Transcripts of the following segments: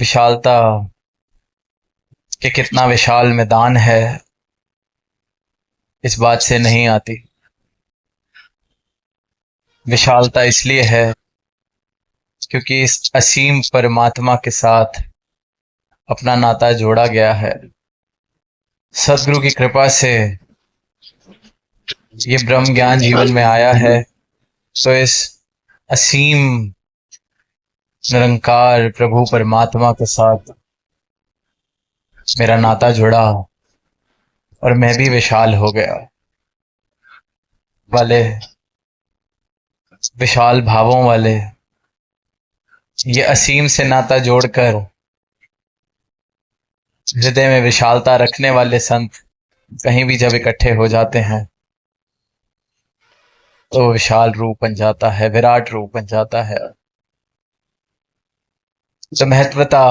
विशालता कि कितना विशाल मैदान है इस बात से नहीं आती। विशालता इसलिए है क्योंकि इस असीम परमात्मा के साथ अपना नाता जोड़ा गया है। सदगुरु की कृपा से ये ब्रह्म ज्ञान जीवन में आया है, तो इस असीम निरंकार प्रभु परमात्मा के साथ मेरा नाता जुड़ा और मैं भी विशाल हो गया। वाले विशाल भावों वाले ये असीम से नाता जोड़कर हृदय में विशालता रखने वाले संत कहीं भी जब इकट्ठे हो जाते हैं तो विशाल रूप बन जाता है, विराट रूप बन जाता है। तो महत्वता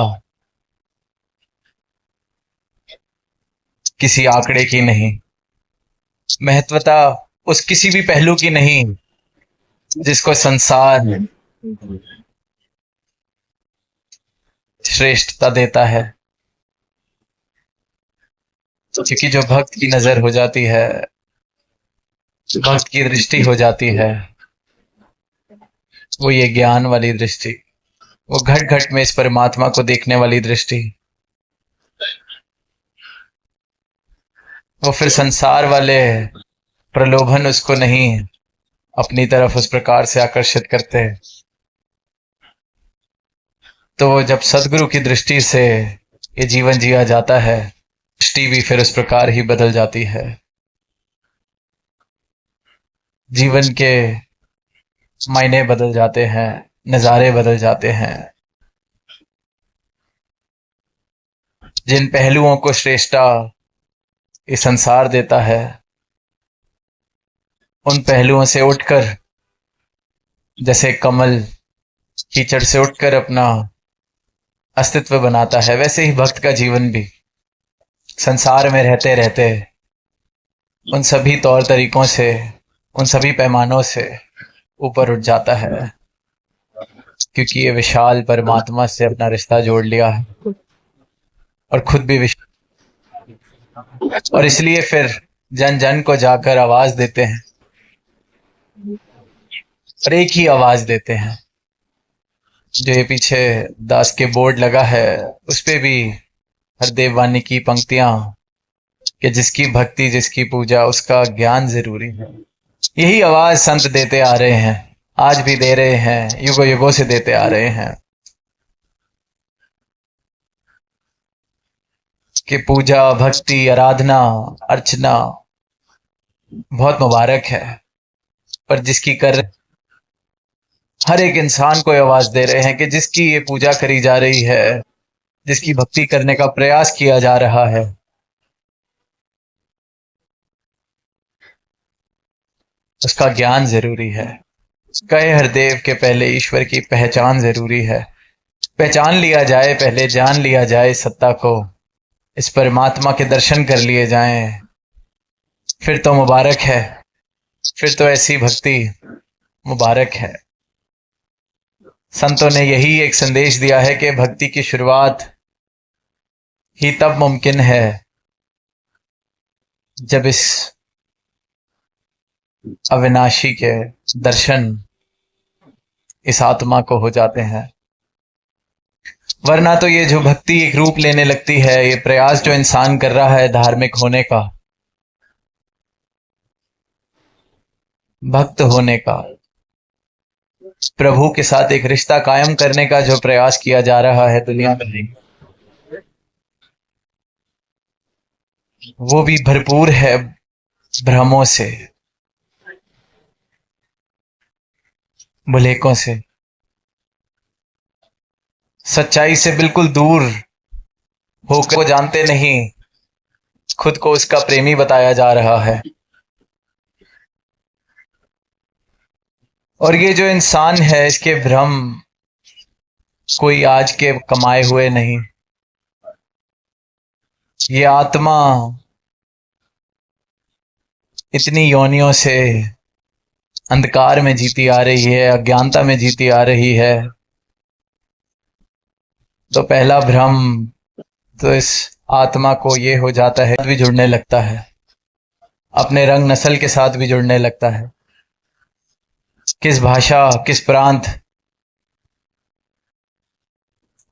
किसी आंकड़े की नहीं, महत्वता उस किसी भी पहलू की नहीं जिसको संसार श्रेष्ठता देता है। क्योंकि जो भक्त की नजर हो जाती है, भक्त की दृष्टि हो जाती है, वो ये ज्ञान वाली दृष्टि, वो घट घट में इस परमात्मा को देखने वाली दृष्टि, वो फिर संसार वाले प्रलोभन उसको नहीं अपनी तरफ उस प्रकार से आकर्षित करते। तो जब सदगुरु की दृष्टि से ये जीवन जिया जाता है, दृष्टि भी फिर उस प्रकार ही बदल जाती है। जीवन के मायने बदल जाते हैं, नजारे बदल जाते हैं। जिन पहलुओं को श्रेष्ठता ये संसार देता है, उन पहलुओं से उठकर, जैसे कमल कीचड़ से उठकर अपना अस्तित्व बनाता है, वैसे ही भक्त का जीवन भी संसार में रहते रहते उन सभी तौर तरीकों से, उन सभी पैमानों से ऊपर उठ जाता है, क्योंकि ये विशाल परमात्मा से अपना रिश्ता जोड़ लिया है और खुद भी और इसलिए फिर जन जन को जाकर आवाज देते हैं और एक ही आवाज देते हैं। जो ये पीछे दास के बोर्ड लगा है उस पे भी हरदेव वाणी की पंक्तियां कि जिसकी भक्ति जिसकी पूजा उसका ज्ञान जरूरी है, यही आवाज संत देते आ रहे हैं, आज भी दे रहे हैं, युगों युगों से देते आ रहे हैं कि पूजा भक्ति आराधना अर्चना बहुत मुबारक है, पर जिसकी कर हर एक इंसान को आवाज दे रहे हैं कि जिसकी ये पूजा करी जा रही है, जिसकी भक्ति करने का प्रयास किया जा रहा है, उसका ज्ञान जरूरी है। कहे हरदेव के पहले ईश्वर की पहचान जरूरी है। पहचान लिया जाए, पहले जान लिया जाए सत्ता को, इस परमात्मा के दर्शन कर लिए जाएं, फिर तो मुबारक है, फिर तो ऐसी भक्ति मुबारक है। संतों ने यही एक संदेश दिया है कि भक्ति की शुरुआत ही तब मुमकिन है जब इस अविनाशी के दर्शन इस आत्मा को हो जाते हैं। वरना तो ये जो भक्ति एक रूप लेने लगती है, ये प्रयास जो इंसान कर रहा है धार्मिक होने का, भक्त होने का, प्रभु के साथ एक रिश्ता कायम करने का जो प्रयास किया जा रहा है दुनिया में, वो भी भरपूर है भ्रमों से, भुलेखों से, सच्चाई से बिल्कुल दूर होकर वो जानते नहीं खुद को उसका प्रेमी बताया जा रहा है। और ये जो इंसान है इसके भ्रम कोई आज के कमाए हुए नहीं, ये आत्मा इतनी योनियों से अंधकार में जीती आ रही है, अज्ञानता में जीती आ रही है, तो पहला भ्रम तो इस आत्मा को ये हो जाता है, भी जुड़ने लगता है, अपने रंग नस्ल के साथ भी जुड़ने लगता है, किस भाषा किस प्रांत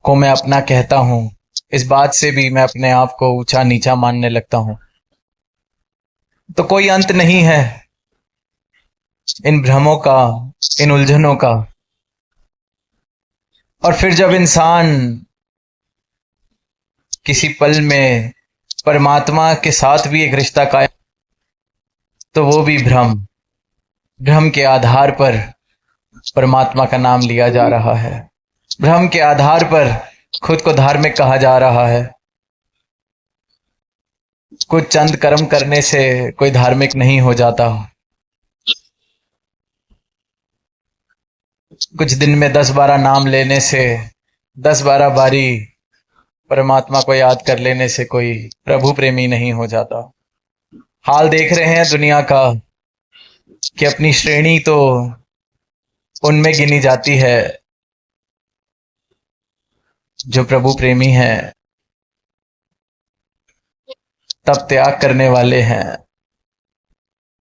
को मैं अपना कहता हूं, इस बात से भी मैं अपने आप को ऊंचा नीचा मानने लगता हूं। तो कोई अंत नहीं है इन भ्रमों का, इन उलझनों का। और फिर जब इंसान किसी पल में परमात्मा के साथ भी एक रिश्ता कायम, तो वो भी भ्रम, भ्रम के आधार पर परमात्मा का नाम लिया जा रहा है, भ्रम के आधार पर खुद को धार्मिक कहा जा रहा है। कुछ चंद कर्म करने से कोई धार्मिक नहीं हो जाता। कुछ दिन में 10-12 नाम लेने से, 10-12 बारी परमात्मा को याद कर लेने से कोई प्रभु प्रेमी नहीं हो जाता। हाल देख रहे हैं दुनिया का कि अपनी श्रेणी तो उनमें गिनी जाती है जो प्रभु प्रेमी हैं, तब त्याग करने वाले हैं,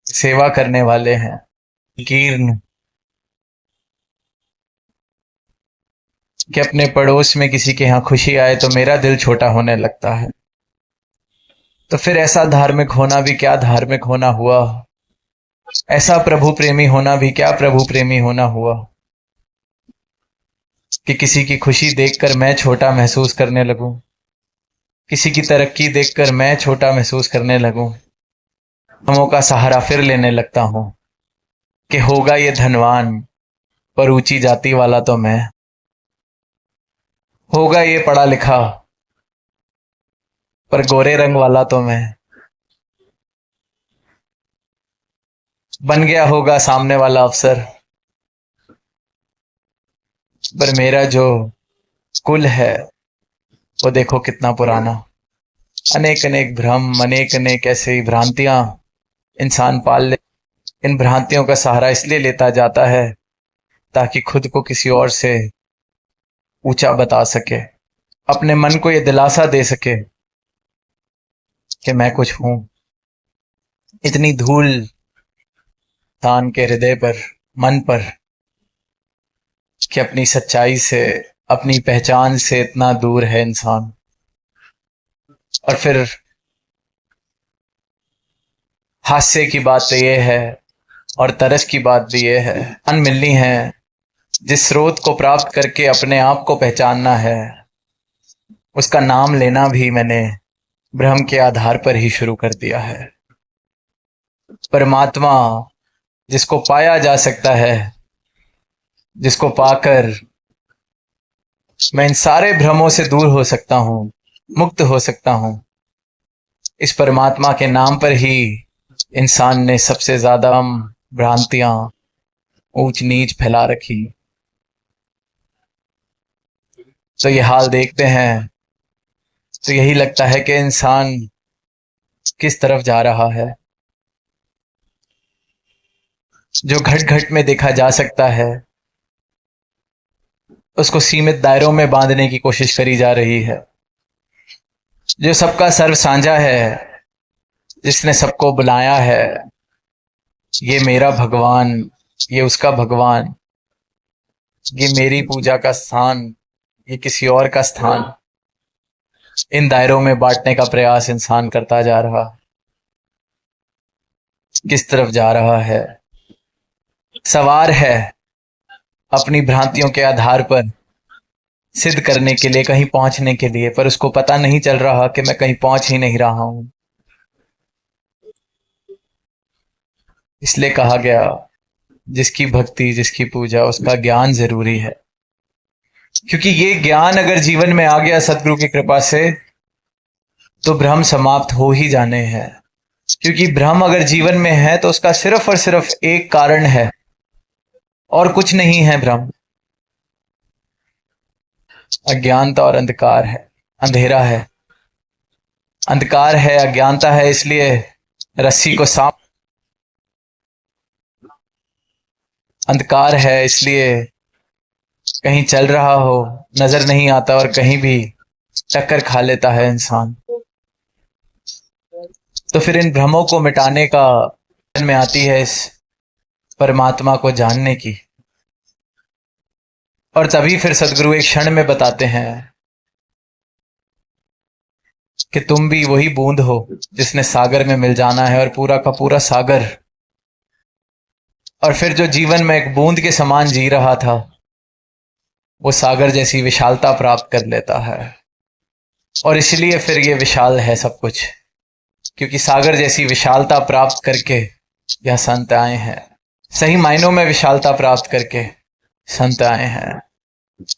सेवा करने वाले हैं, कीर्न कि अपने पड़ोस में किसी के यहाँ खुशी आए तो मेरा दिल छोटा होने लगता है। तो फिर ऐसा धार्मिक होना भी क्या धार्मिक होना हुआ, ऐसा प्रभु प्रेमी होना भी क्या प्रभु प्रेमी होना हुआ कि किसी की खुशी देखकर मैं छोटा महसूस करने लगूं, किसी की तरक्की देखकर मैं छोटा महसूस करने लगूं, हमों का सहारा फिर लेने लगता हूं कि होगा ये धनवान पर ऊंची जाति वाला तो मैं, होगा ये पढ़ा लिखा पर गोरे रंग वाला तो मैं, बन गया होगा सामने वाला अफसर पर मेरा जो कुल है वो देखो कितना पुराना। अनेक अनेक भ्रम, अनेक अनेक ऐसे भ्रांतियां इंसान पाल ले। इन भ्रांतियों का सहारा इसलिए लेता जाता है ताकि खुद को किसी और से ऊंचा बता सके, अपने मन को यह दिलासा दे सके कि मैं कुछ हूं। इतनी धूल तान के हृदय पर, मन पर, कि अपनी सच्चाई से, अपनी पहचान से इतना दूर है इंसान। और फिर हास्य की बात तो ये है और तरस की बात भी ये है, अन मिलनी है जिस स्रोत को प्राप्त करके अपने आप को पहचानना है, उसका नाम लेना भी मैंने भ्रम के आधार पर ही शुरू कर दिया है। परमात्मा जिसको पाया जा सकता है, जिसको पाकर मैं इन सारे भ्रमों से दूर हो सकता हूं, मुक्त हो सकता हूं, इस परमात्मा के नाम पर ही इंसान ने सबसे ज्यादा भ्रांतियां, ऊंच नीच फैला रखी। तो ये हाल देखते हैं तो यही लगता है कि इंसान किस तरफ जा रहा है। जो घट घट में देखा जा सकता है उसको सीमित दायरों में बांधने की कोशिश करी जा रही है। जो सबका सर्व साझा है, जिसने सबको बुलाया है, ये मेरा भगवान, ये उसका भगवान, ये मेरी पूजा का स्थान, ये किसी और का स्थान, इन दायरों में बांटने का प्रयास इंसान करता जा रहा। किस तरफ जा रहा है? सवार है अपनी भ्रांतियों के आधार पर सिद्ध करने के लिए, कहीं पहुंचने के लिए, पर उसको पता नहीं चल रहा कि मैं कहीं पहुंच ही नहीं रहा हूं। इसलिए कहा गया जिसकी भक्ति, जिसकी पूजा, उसका ज्ञान जरूरी है, क्योंकि ये ज्ञान अगर जीवन में आ गया सदगुरु की कृपा से तो भ्रम समाप्त हो ही जाने हैं। क्योंकि भ्रम अगर जीवन में है तो उसका सिर्फ और सिर्फ एक कारण है और कुछ नहीं है। भ्रम अज्ञानता और अंधकार है, अंधेरा है, अंधकार है, अज्ञानता है, इसलिए रस्सी को सांप, अंधकार है इसलिए कहीं चल रहा हो नजर नहीं आता और कहीं भी टक्कर खा लेता है इंसान। तो फिर इन भ्रमों को मिटाने का में आती है इस परमात्मा को जानने की। और तभी फिर सदगुरु एक क्षण में बताते हैं कि तुम भी वही बूंद हो जिसने सागर में मिल जाना है, और पूरा का पूरा सागर। और फिर जो जीवन में एक बूंद के समान जी रहा था वो सागर जैसी विशालता प्राप्त कर लेता है। और इसलिए फिर ये विशाल है सब कुछ, क्योंकि सागर जैसी विशालता प्राप्त करके यह संत आए हैं। सही मायनों में विशालता प्राप्त करके संत आए हैं।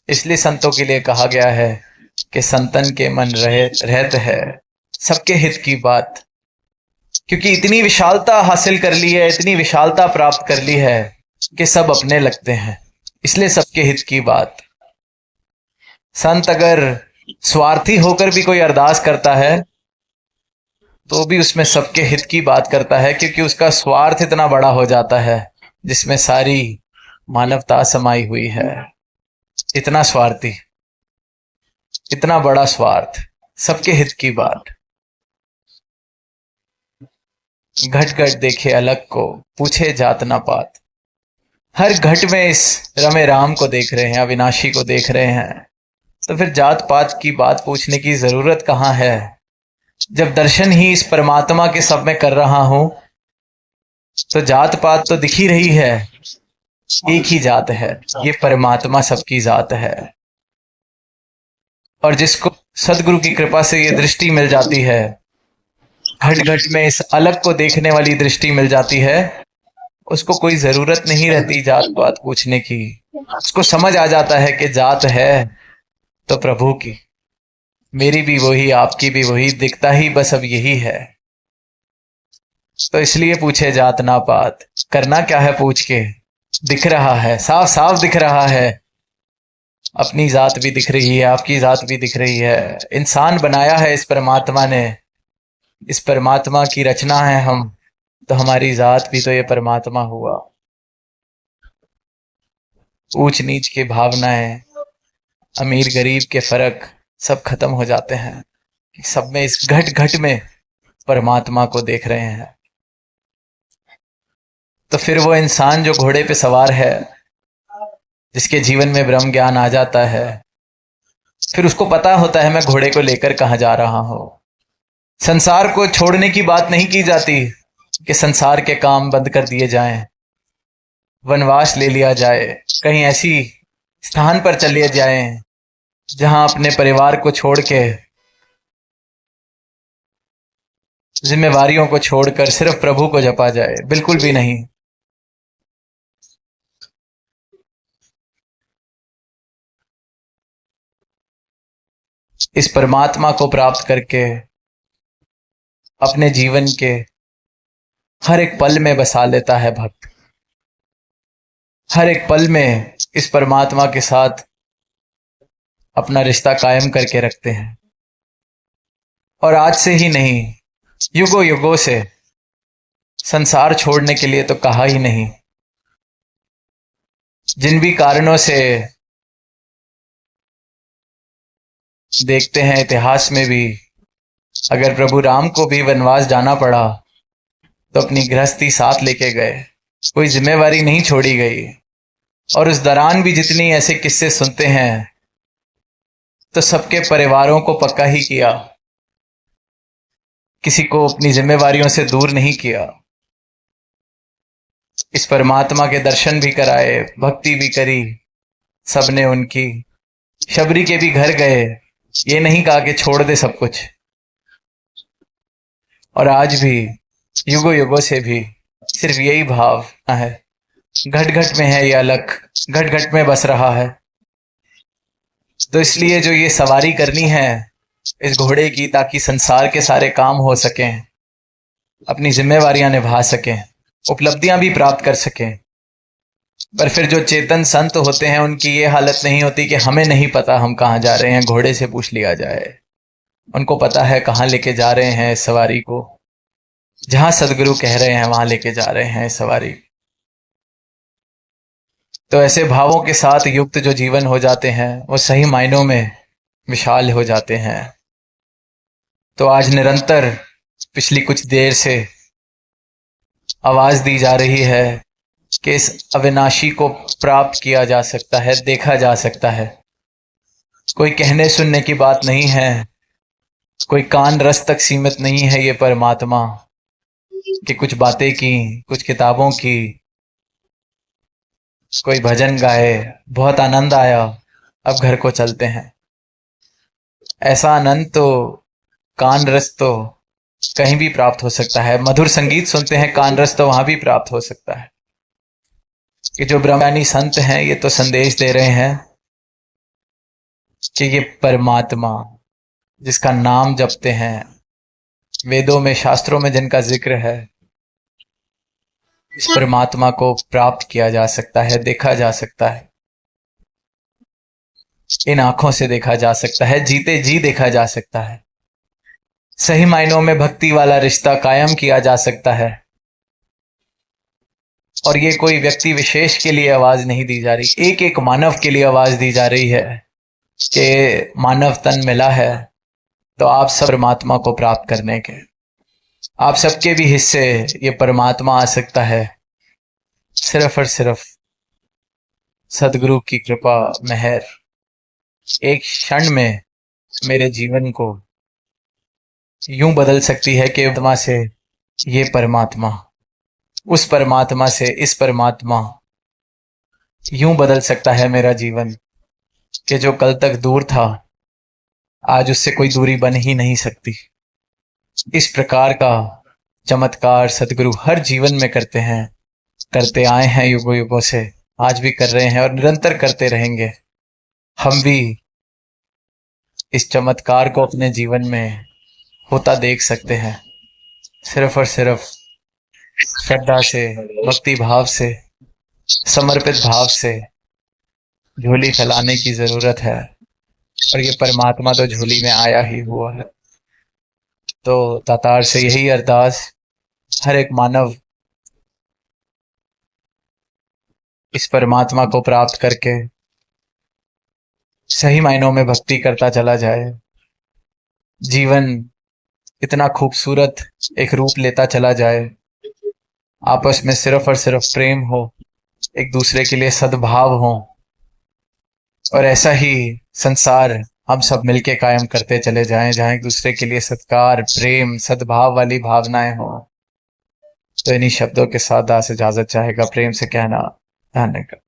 इसलिए संतों के लिए कहा गया है कि संतन के मन रहत है सबके हित की बात। क्योंकि इतनी विशालता हासिल कर ली है, इतनी विशालता प्राप्त कर ली है कि सब अपने लगते हैं, इसलिए सबके हित की बात। संत अगर स्वार्थी होकर भी कोई अरदास करता है तो भी उसमें सबके हित की बात करता है, क्योंकि उसका स्वार्थ इतना बड़ा हो जाता है जिसमें सारी मानवता समाई हुई है। इतना स्वार्थी, इतना बड़ा स्वार्थ, सबके हित की बात। घट घट देखे अलग को, पूछे जात ना पात। हर घट में इस रमे राम को देख रहे हैं, अविनाशी को देख रहे हैं, तो फिर जात पात की बात पूछने की जरूरत कहां है, जब दर्शन ही इस परमात्मा के सब में कर रहा हूं। तो जात पात तो दिख ही रही है, एक ही जात है, ये परमात्मा सबकी जात है। और जिसको सदगुरु की कृपा से ये दृष्टि मिल जाती है, घट घट में इस अलग को देखने वाली दृष्टि मिल जाती है, उसको कोई जरूरत नहीं रहती जात पात पूछने की। उसको समझ आ जाता है कि जात है तो प्रभु की, मेरी भी वही, आपकी भी वही, दिखता ही बस अब यही है। तो इसलिए पूछे जात ना पात। करना क्या है पूछ के? दिख रहा है, साफ साफ दिख रहा है, अपनी जात भी दिख रही है, आपकी जात भी दिख रही है। इंसान बनाया है इस परमात्मा ने, इस परमात्मा की रचना है हम, तो हमारी जात भी तो ये परमात्मा हुआ। ऊंच नीच की भावनाएं, अमीर गरीब के फर्क सब खत्म हो जाते हैं। सब में इस घट घट में परमात्मा को देख रहे हैं। तो फिर वो इंसान जो घोड़े पे सवार है, जिसके जीवन में ब्रह्म ज्ञान आ जाता है, फिर उसको पता होता है मैं घोड़े को लेकर कहां जा रहा हूं। संसार को छोड़ने की बात नहीं की जाती कि संसार के काम बंद कर दिए जाएं, वनवास ले लिया जाए, कहीं ऐसी स्थान पर चले जाएं जहां अपने परिवार को छोड़ के, जिम्मेवारियों को छोड़कर सिर्फ प्रभु को जपा जाए। बिल्कुल भी नहीं। इस परमात्मा को प्राप्त करके अपने जीवन के हर एक पल में बसा लेता है भक्त। हर एक पल में इस परमात्मा के साथ अपना रिश्ता कायम करके रखते हैं। और आज से ही नहीं, युगों युगों से। संसार छोड़ने के लिए तो कहा ही नहीं। जिन भी कारणों से देखते हैं इतिहास में भी, अगर प्रभु राम को भी वनवास जाना पड़ा तो अपनी गृहस्थी साथ लेके गए, कोई जिम्मेवारी नहीं छोड़ी गई। और उस दौरान भी जितनी ऐसे किस्से सुनते हैं तो सबके परिवारों को पक्का ही किया, किसी को अपनी जिम्मेवारियों से दूर नहीं किया। इस परमात्मा के दर्शन भी कराए, भक्ति भी करी सबने उनकी। शबरी के भी घर गए, ये नहीं कहा कि छोड़ दे सब कुछ। और आज भी युगों युगों से भी सिर्फ यही भाव है, घट घट में है ये अलग, घट घट में बस रहा है। तो इसलिए जो ये सवारी करनी है इस घोड़े की, ताकि संसार के सारे काम हो सकें, अपनी जिम्मेवारियां निभा सकें, उपलब्धियां भी प्राप्त कर सकें। पर फिर जो चेतन संत होते हैं उनकी ये हालत नहीं होती कि हमें नहीं पता हम कहाँ जा रहे हैं, घोड़े से पूछ लिया जाए। उनको पता है कहाँ लेके जा रहे हैं इस सवारी को, जहां सदगुरु कह रहे हैं वहां लेके जा रहे हैं इस सवारी। तो ऐसे भावों के साथ युक्त जो जीवन हो जाते हैं वो सही मायनों में विशाल हो जाते हैं। तो आज निरंतर पिछली कुछ देर से आवाज दी जा रही है कि इस अविनाशी को प्राप्त किया जा सकता है, देखा जा सकता है। कोई कहने सुनने की बात नहीं है, कोई कान रस तक सीमित नहीं है ये परमात्मा कि कुछ बातें की, कुछ किताबों की, कोई भजन गाए, बहुत आनंद आया, अब घर को चलते हैं। ऐसा आनंद तो, कान रस तो कहीं भी प्राप्त हो सकता है। मधुर संगीत सुनते हैं, कान रस तो वहां भी प्राप्त हो सकता है। कि जो ब्रह्मज्ञानी संत हैं ये तो संदेश दे रहे हैं कि ये परमात्मा जिसका नाम जपते हैं, वेदों में शास्त्रों में जिनका जिक्र है, इस परमात्मा को प्राप्त किया जा सकता है, देखा जा सकता है, इन आंखों से देखा जा सकता है, जीते जी देखा जा सकता है। सही मायनों में भक्ति वाला रिश्ता कायम किया जा सकता है। और ये कोई व्यक्ति विशेष के लिए आवाज नहीं दी जा रही, एक एक मानव के लिए आवाज दी जा रही है कि मानव तन मिला है तो आप सब परमात्मा को प्राप्त करने के, आप सबके भी हिस्से ये परमात्मा आ सकता है सिर्फ और सिर्फ सदगुरु की कृपा मेहर एक क्षण में मेरे जीवन को यूं बदल सकती है कि परमात्मा से ये परमात्मा, उस परमात्मा से इस परमात्मा, यूं बदल सकता है मेरा जीवन कि जो कल तक दूर था आज उससे कोई दूरी बन ही नहीं सकती। इस प्रकार का चमत्कार सदगुरु हर जीवन में करते हैं, करते आए हैं युगों युगों से, आज भी कर रहे हैं और निरंतर करते रहेंगे। हम भी इस चमत्कार को अपने जीवन में होता देख सकते हैं। सिर्फ और सिर्फ श्रद्धा से, भक्ति भाव से, समर्पित भाव से झोली फैलाने की जरूरत है। और ये परमात्मा तो झोली में आया ही हुआ है। तो दातार से यही अरदास, हर एक मानव इस परमात्मा को प्राप्त करके सही मायनों में भक्ति करता चला जाए, जीवन इतना खूबसूरत एक रूप लेता चला जाए, आपस में सिर्फ और सिर्फ प्रेम हो, एक दूसरे के लिए सद्भाव हो, और ऐसा ही संसार हम सब मिलके कायम करते चले जाएं जहां एक दूसरे के लिए सत्कार, प्रेम, सद्भाव वाली भावनाएं हो। तो इन्हीं शब्दों के साथ दास इजाजत चाहेगा प्रेम से कहना, धन्यवाद।